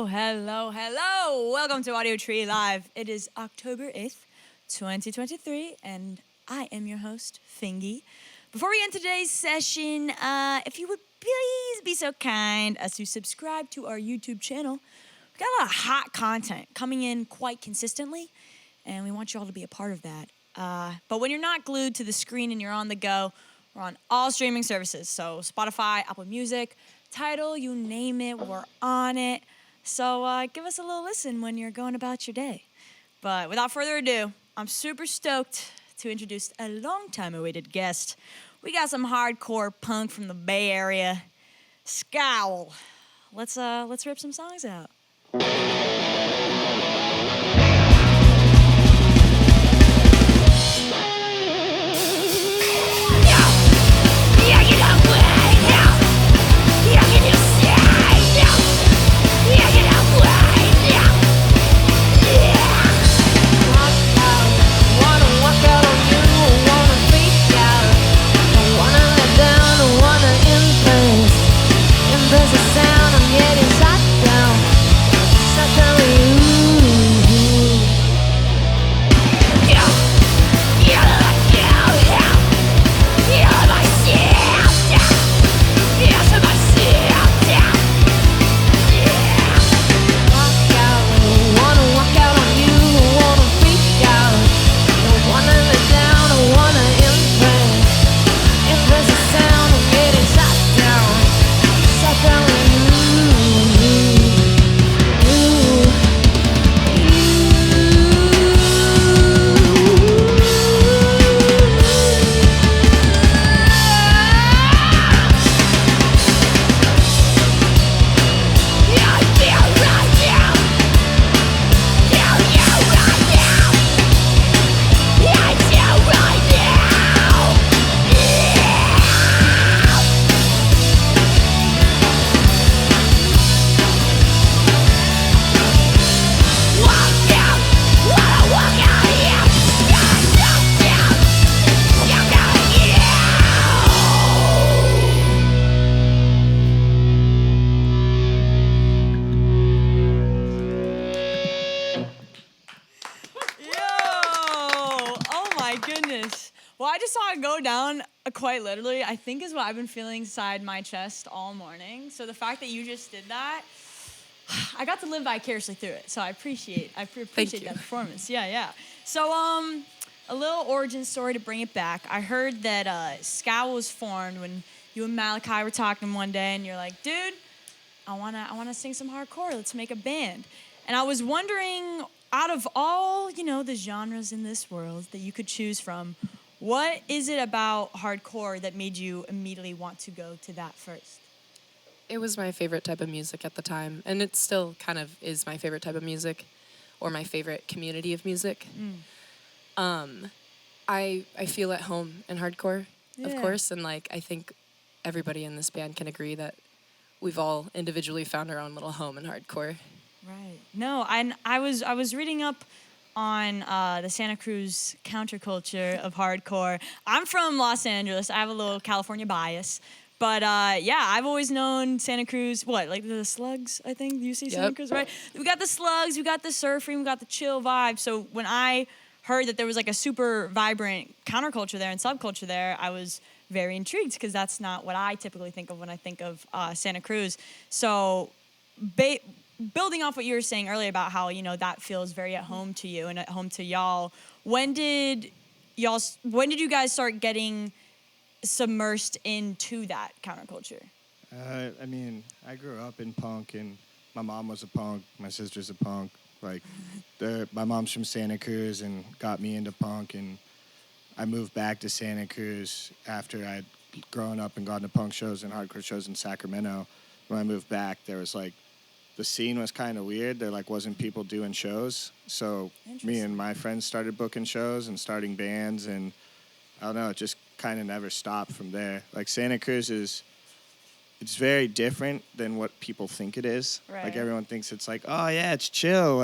Hello. Welcome to Audiotree Live. It is October 8th, 2023, and I am your host, FINGY. Before we end today's session, if you would please be so kind as to subscribe to our YouTube channel. We've got a lot of hot content coming in quite consistently, and we want you all to be a part of that. But when you're not glued to the screen and you're on the go, we're on all streaming services. So Spotify, Apple Music, Tidal, you name it, we're on it. So give us a little listen when you're going about your day. But without further ado, I'm super stoked to introduce a long-time-awaited guest. We got some hardcore punk from the Bay Area, Scowl. Let's rip some songs out. Well, I just saw it go down quite literally, I think is what I've been feeling inside my chest all morning. So the fact that you just did that, I got to live vicariously through it. So I appreciate that performance. Yeah. So a little origin story to bring it back. I heard that Scowl was formed when you and Malachi were talking one day, and you're like, dude, I wanna sing some hardcore. Let's make a band. And I was wondering, out of all, the genres in this world that you could choose from, what is it about hardcore that made you immediately want to go to that first? It was my favorite type of music at the time, and it still kind of is my favorite type of music, or my favorite community of music. I feel at home in hardcore, of course, and I think everybody in this band can agree that we've all individually found our own little home in hardcore. Right. No, I was reading up on the Santa Cruz counterculture of hardcore. I'm from Los Angeles. I have a little California bias. But, I've always known Santa Cruz, the Slugs, I think? You see Santa Cruz, right? We got the Slugs, we got the surfing, we got the chill vibe. So when I heard that there was, a super vibrant counterculture there and subculture there, I was very intrigued because that's not what I typically think of when I think of Santa Cruz. So building off what you were saying earlier about how, that feels very at home to you and at home to y'all, when did you guys start getting submersed into that counterculture? I grew up in punk, and my mom was a punk, my sister's a punk. My mom's from Santa Cruz and got me into punk, and I moved back to Santa Cruz after I'd grown up and gone to punk shows and hardcore shows in Sacramento. When I moved back, there was the scene was kind of weird. There wasn't people doing shows. So me and my friends started booking shows and starting bands, and I don't know, it just kind of never stopped from there. Santa Cruz it's very different than what people think it is. Right. Everyone thinks it's oh yeah, it's chill.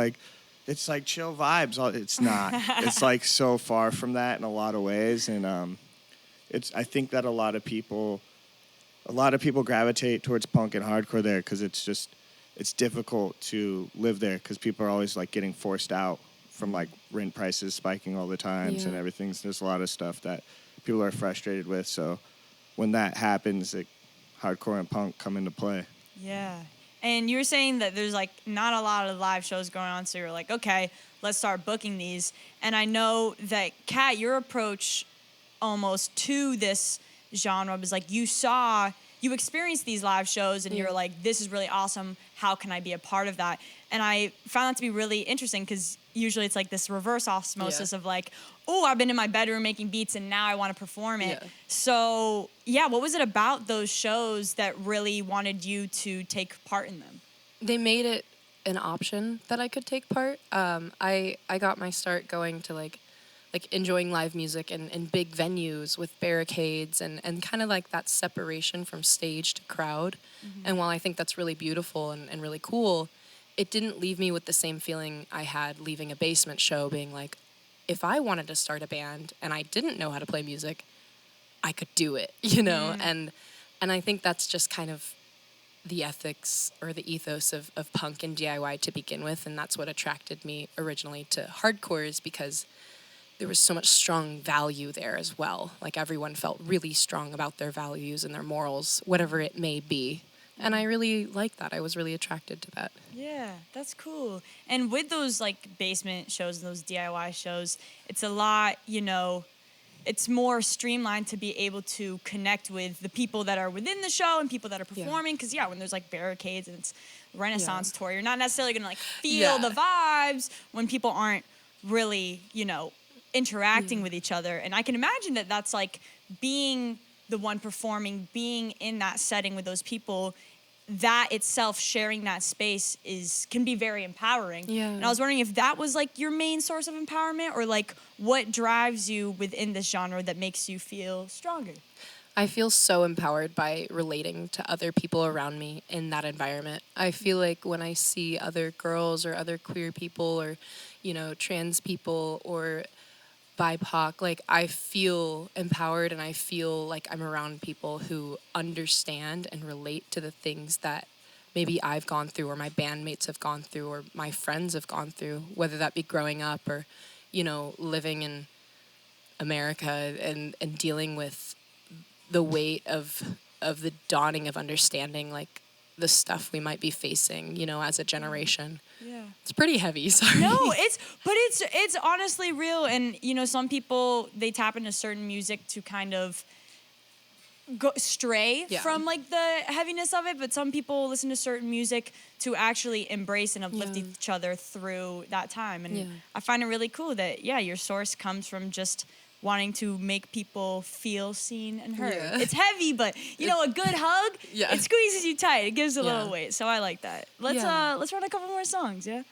It's chill vibes. It's not. It's so far from that in a lot of ways. And I think that a lot of people gravitate towards punk and hardcore there because it's it's difficult to live there because people are always like getting forced out from like rent prices spiking all the times and everything. So there's a lot of stuff that people are frustrated with. So when that happens, hardcore and punk come into play. Yeah. And you were saying that there's like not a lot of live shows going on, so you're like, okay, let's start booking these. And I know that, Kat, your approach almost to this genre was like you experienced these live shows and you're like, this is really awesome. How can I be a part of that? And I found that to be really interesting because usually it's like this reverse osmosis of like, oh, I've been in my bedroom making beats and now I want to perform it. Yeah. So, what was it about those shows that really wanted you to take part in them? They made it an option that I could take part. I got my start going to like enjoying live music in big venues with barricades and kind of like that separation from stage to crowd. Mm-hmm. And while I think that's really beautiful and really cool, it didn't leave me with the same feeling I had leaving a basement show, being like, if I wanted to start a band and I didn't know how to play music, I could do it, you know? Mm. And I think that's just kind of the ethics or the ethos of punk and DIY to begin with, and that's what attracted me originally to hardcore, is because there was so much strong value there as well. Like everyone felt really strong about their values and their morals, whatever it may be. And I really liked that. I was really attracted to that. Yeah, that's cool. And with those like basement shows and those DIY shows, it's a lot, it's more streamlined to be able to connect with the people that are within the show and people that are performing. Because, when there's like barricades and it's Renaissance tour, you're not necessarily going to like feel the vibes when people aren't really, interacting with each other. And I can imagine that that's like being the one performing, being in that setting with those people, that itself, sharing that space can be very empowering. Yeah. And I was wondering if that was like your main source of empowerment, or like what drives you within this genre that makes you feel stronger? I feel so empowered by relating to other people around me in that environment. I feel like when I see other girls or other queer people or, trans people or BIPOC, like I feel empowered and I feel like I'm around people who understand and relate to the things that maybe I've gone through or my bandmates have gone through or my friends have gone through, whether that be growing up or, living in America and dealing with the weight of the dawning of understanding, like the stuff we might be facing, as a generation. Yeah. It's pretty heavy, sorry. No, it's honestly real. And, some people, they tap into certain music to kind of stray from like the heaviness of it. But some people listen to certain music to actually embrace and uplift each other through that time. And I find it really cool that, your source comes from just wanting to make people feel seen and heard. Yeah. It's heavy, but a good hug, it squeezes you tight. It gives a little weight. So I like that. Let's run a couple more songs, yeah?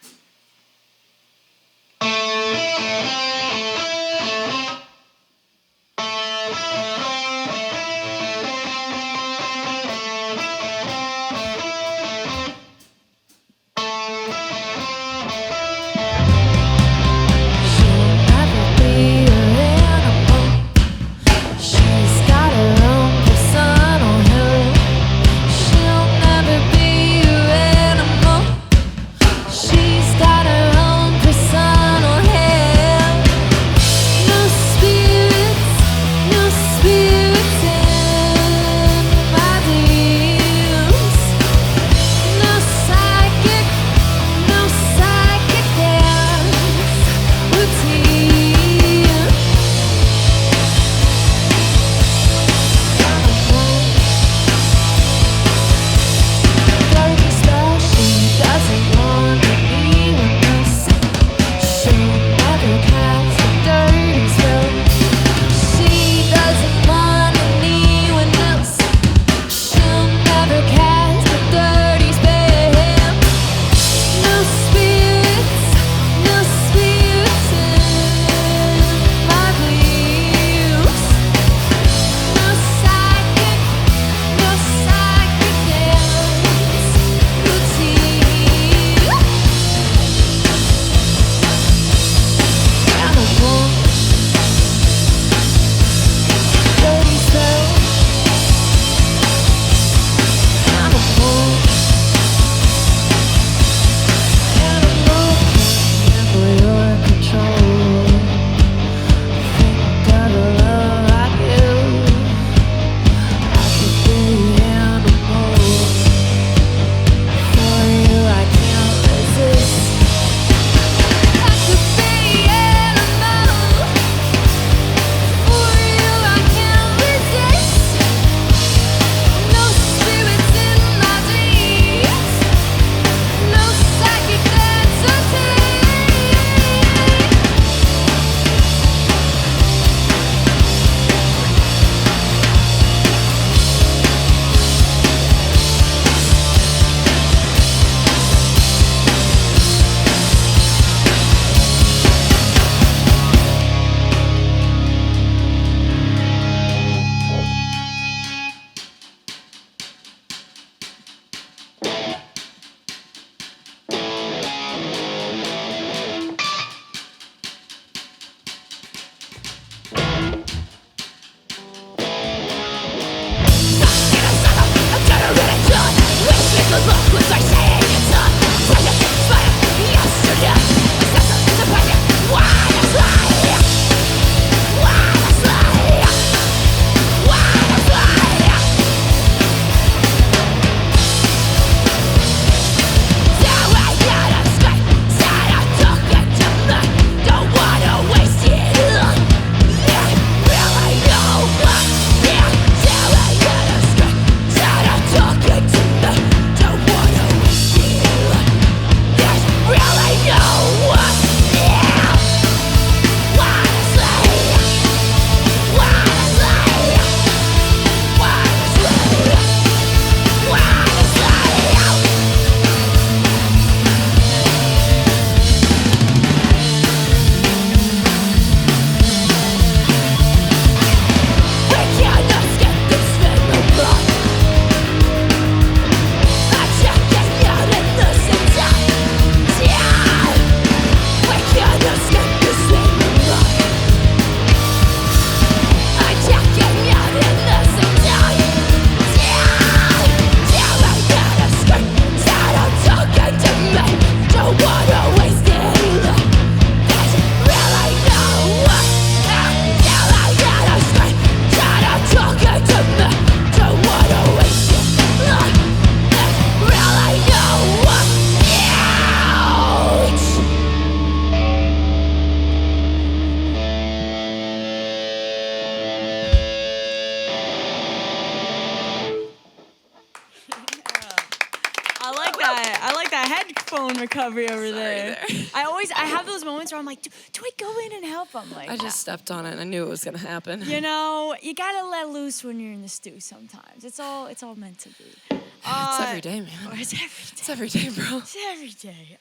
I like that headphone recovery over there. there. I have those moments where I'm like, do I go in and help? I'm like, I just stepped on it and I knew it was gonna happen. you know, you gotta let loose when you're in the stew sometimes. It's all meant to be. It's every day, man. It's every day. It's every day, bro. It's every day.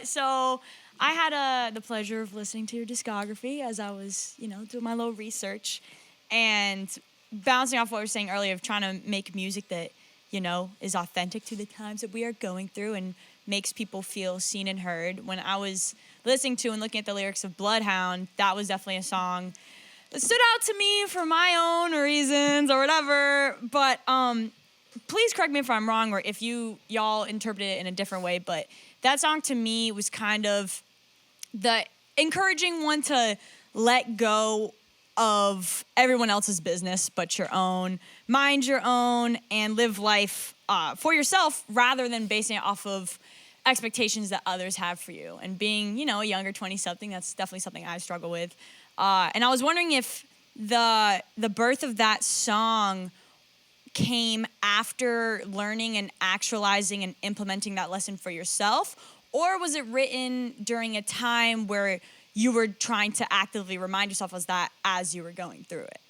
So I had the pleasure of listening to your discography as I was, doing my little research, and bouncing off what we were saying earlier of trying to make music that, is authentic to the times that we are going through and makes people feel seen and heard. When I was listening to and looking at the lyrics of Bloodhound, that was definitely a song that stood out to me for my own reasons or whatever. But please correct me if I'm wrong or if y'all interpret it in a different way. But that song to me was kind of the encouraging one to let go of everyone else's business but your own, mind your own, and live life for yourself rather than basing it off of expectations that others have for you. And being, a younger 20-something, that's definitely something I struggle with. And I was wondering if the birth of that song came after learning and actualizing and implementing that lesson for yourself, or was it written during a time where you were trying to actively remind yourself of that as you were going through it?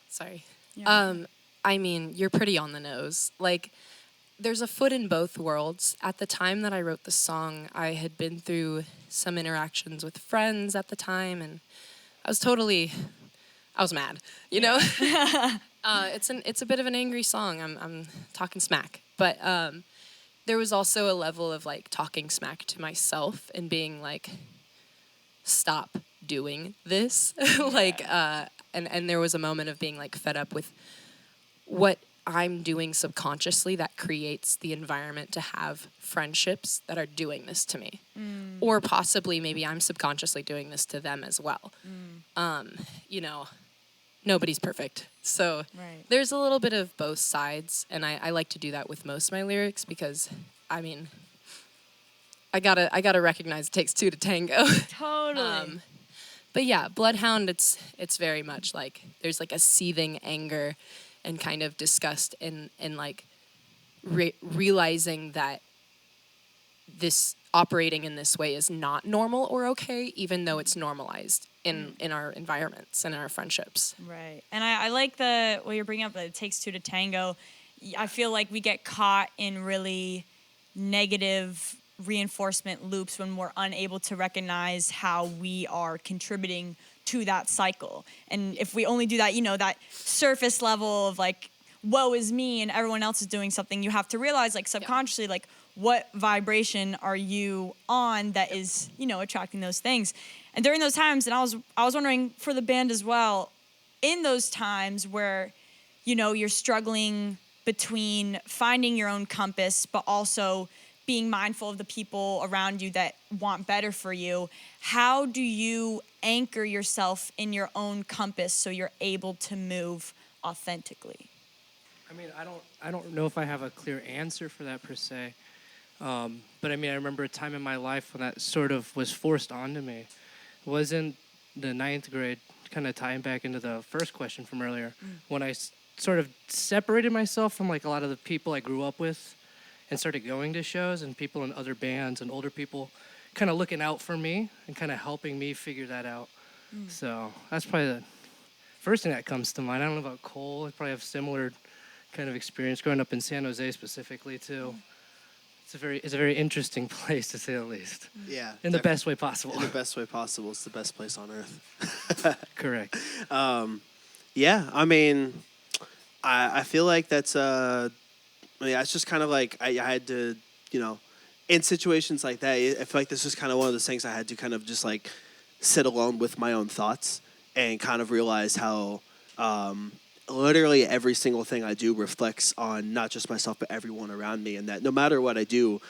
Sorry. Yeah. I mean, you're pretty on the nose. Like, there's a foot in both worlds. At the time that I wrote the song, I had been through some interactions with friends at the time, and I was mad, you know? It's a bit of an angry song. I'm talking smack. But there was also a level of, like, talking smack to myself and being like, stop doing this. Like, and there was a moment of being, like, fed up with what I'm doing subconsciously that creates the environment to have friendships that are doing this to me. Or possibly maybe I'm subconsciously doing this to them as well. Nobody's perfect. So there's a little bit of both sides, and I like to do that with most of my lyrics because, I mean, I gotta recognize it takes two to tango. Totally. But yeah, Bloodhound, it's very much like there's like a seething anger and kind of disgust and like realizing that this operating in this way is not normal or okay, even though it's normalized in our environments and our friendships. Right. And I like what you're bringing up, that it takes two to tango. I feel like we get caught in really negative reinforcement loops when we're unable to recognize how we are contributing to that cycle. And if we only do that, that surface level of like, woe is me and everyone else is doing something, you have to realize like subconsciously, like what vibration are you on that is, attracting those things. And during those times, and I was wondering for the band as well, in those times where, you're struggling between finding your own compass, but also being mindful of the people around you that want better for you, how do you anchor yourself in your own compass so you're able to move authentically? I mean, I don't know if I have a clear answer for that per se. But I mean, I remember a time in my life when that sort of was forced onto me. It was in the 9th grade, kind of tying back into the first question from earlier, when I sort of separated myself from like a lot of the people I grew up with and started going to shows and people in other bands and older people kind of looking out for me and kind of helping me figure that out. So that's probably the first thing that comes to mind. I don't know about Cole. I probably have similar kind of experience growing up in San Jose specifically too. It's a very interesting place, to say the least. Yeah. In the best way possible. In the best way possible. It's the best place on earth. Correct. Yeah, I mean, I feel like that's, it's just kind of like I had to, in situations like that, I feel like this is kind of one of those things I had to kind of just like sit alone with my own thoughts and kind of realize how literally every single thing I do reflects on not just myself, but everyone around me. And that no matter what I do,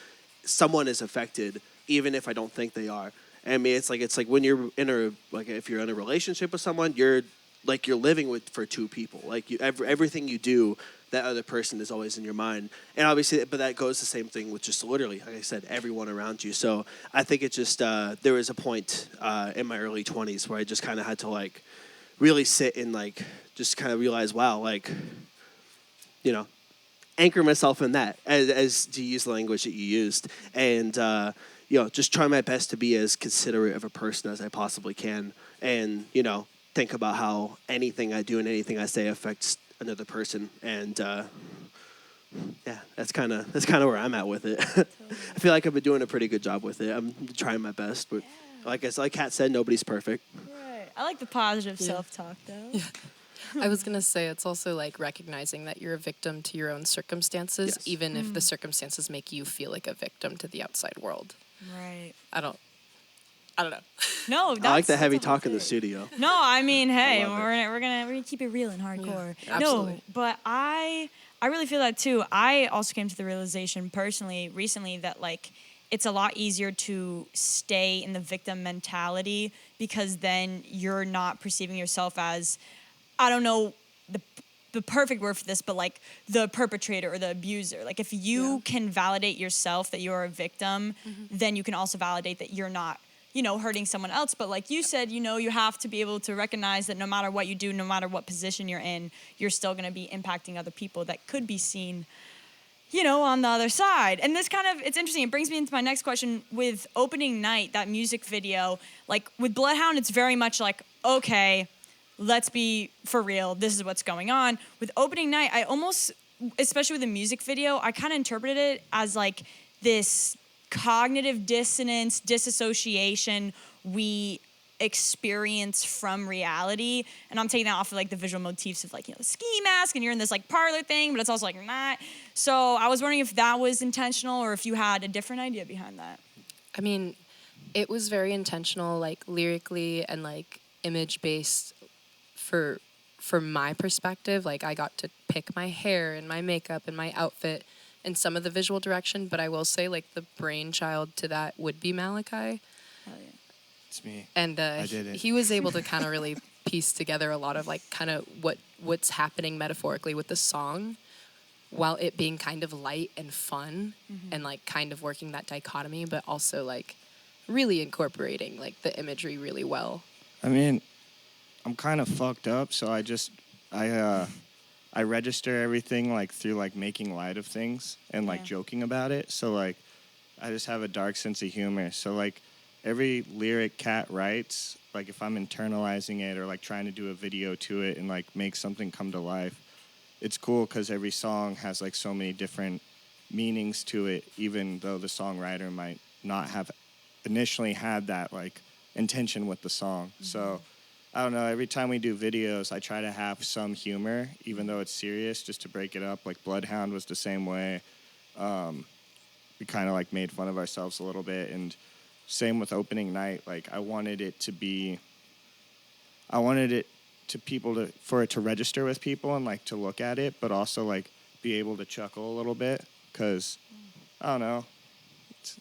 someone is affected, even if I don't think they are. And I mean, it's like when you're if you're in a relationship with someone, you're living for two people. Like everything you do, that other person is always in your mind. And obviously, but that goes the same thing with just literally, like I said, everyone around you. So I think it just, there was a point in my early 20s where I just kind of had to like really sit and like just kind of realize, wow, like, anchor myself in that, as to use the language that you used, and just try my best to be as considerate of a person as I possibly can, and think about how anything I do and anything I say affects another person, and that's kind of where I'm at with it. I feel like I've been doing a pretty good job with it. I'm trying my best, but like Kat said, nobody's perfect. Right. I like the positive self-talk though. Yeah. I was going to say, it's also like recognizing that you're a victim to your own circumstances, even if the circumstances make you feel like a victim to the outside world. Right. I don't know. No, I like the heavy talk in the studio. No, I mean, hey, we're gonna keep it real and hardcore. Yeah, absolutely. No, but I really feel that too. I also came to the realization personally recently that like it's a lot easier to stay in the victim mentality because then you're not perceiving yourself as, I don't know the perfect word for this, but like the perpetrator or the abuser. Like if you can validate yourself that you're a victim, then you can also validate that you're not, hurting someone else. But like you said, you have to be able to recognize that no matter what you do, no matter what position you're in, you're still going to be impacting other people that could be seen, on the other side. And this it's interesting. It brings me into my next question with Opening Night, that music video. Like with Bloodhound, it's very much like, okay, let's be for real. This is what's going on. With Opening Night, I almost, especially with the music video, I kind of interpreted it as like this cognitive dissonance, disassociation we experience from reality. And I'm taking that off of like the visual motifs of like, the ski mask and you're in this like parlor thing, but it's also like not. So I was wondering if that was intentional or if you had a different idea behind that. I mean, it was very intentional, like lyrically and like image-based for my perspective. Like I got to pick my hair and my makeup and my outfit and some of the visual direction, but I will say like the brainchild to that would be Malachi. Hell yeah. It's me. And I did it. He was able to kind of really piece together a lot of like kind of what's happening metaphorically with the song, while it being kind of light and fun and like kind of working that dichotomy, but also like really incorporating like the imagery really well. I mean, I'm kind of fucked up, so I register everything like through like making light of things and like joking about it. So like I just have a dark sense of humor. So like every lyric Kat writes, like if I'm internalizing it or like trying to do a video to it and like make something come to life, it's cool because every song has like so many different meanings to it, even though the songwriter might not have initially had that like intention with the song. So I don't know, every time we do videos, I try to have some humor, even though it's serious, just to break it up. Like Bloodhound was the same way. We kind of like made fun of ourselves a little bit, and same with Opening Night. Like I wanted it to for it to register with people and like to look at it, but also like be able to chuckle a little bit, because I don't know,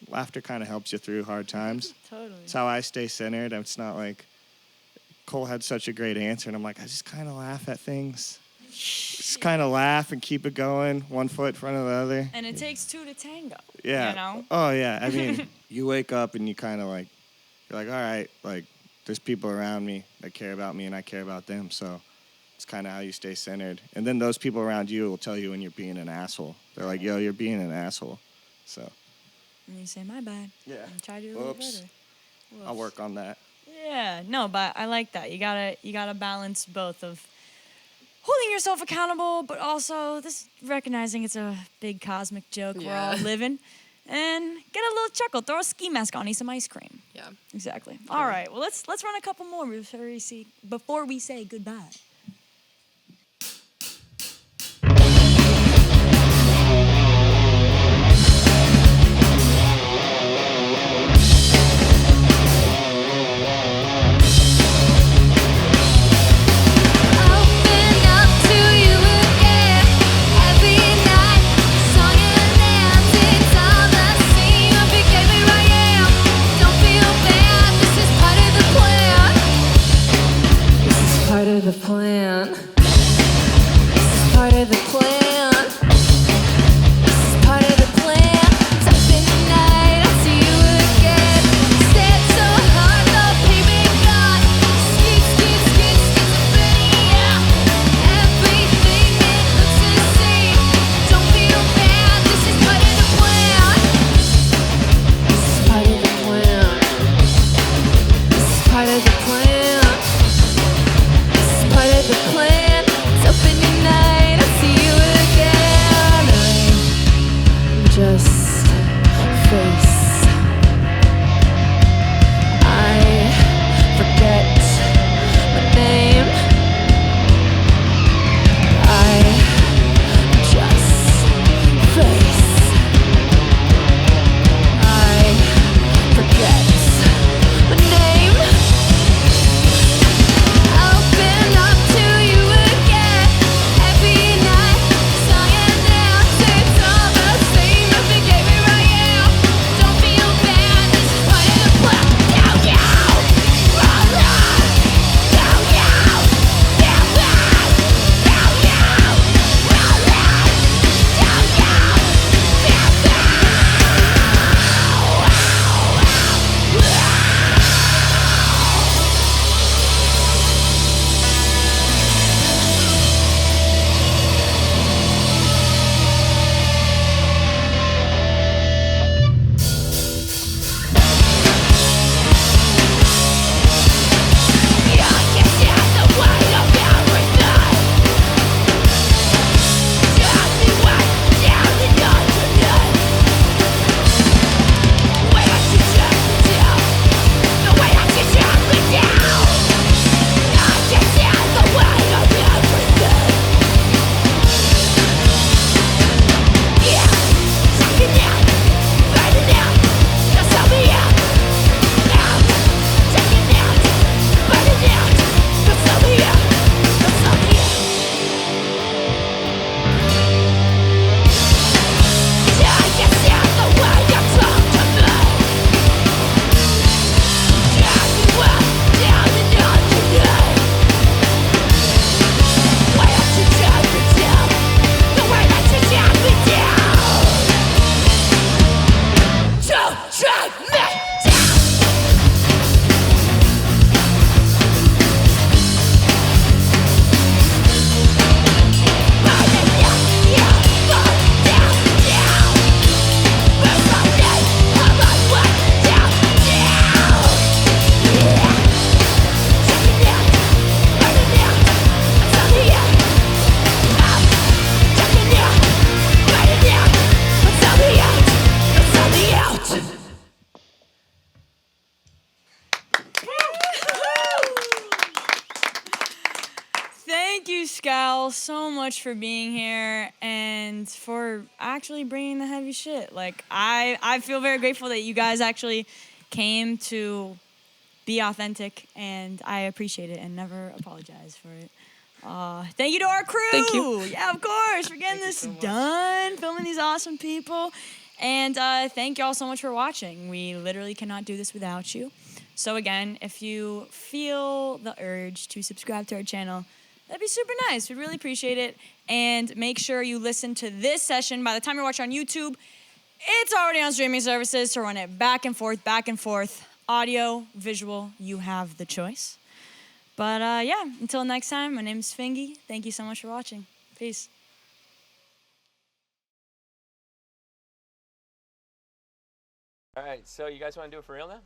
laughter kind of helps you through hard times. Totally. It's how I stay centered. It's not like Cole had such a great answer, and I'm like, I just kind of laugh at things. Just kind of laugh and keep it going, one foot in front of the other. And it takes two to tango. Yeah. Oh, yeah. I mean, you wake up and you kind of like, you're like, all right, like, there's people around me that care about me and I care about them. So it's kind of how you stay centered. And then those people around you will tell you when you're being an asshole. They're like, yo, you're being an asshole. So. And you say, my bad. Yeah. And try to do a little better. Whoops. I'll work on that. Yeah, no, but I like that. You gotta balance both of holding yourself accountable, but also this recognizing it's a big cosmic joke we're all living, and get a little chuckle. Throw a ski mask on, eat some ice cream. Yeah, exactly. Sure. All right, well let's run a couple more before we say goodbye. The plan. y'all so much for being here and for actually bringing the heavy shit. Like, I feel very grateful that you guys actually came to be authentic, and I appreciate it and never apologize for it. Thank you to our crew. Thank you. Yeah, of course. We're getting this done, filming these awesome people. And thank y'all so much for watching. We literally cannot do this without you. So again, if you feel the urge to subscribe to our channel, that'd be super nice. We'd really appreciate it. And make sure you listen to this session. By the time you're watching on YouTube, it's already on streaming services to run it back and forth, audio, visual, you have the choice. But yeah, until next time, my name is Fingy. Thank you so much for watching. Peace. All right, so you guys want to do it for real now?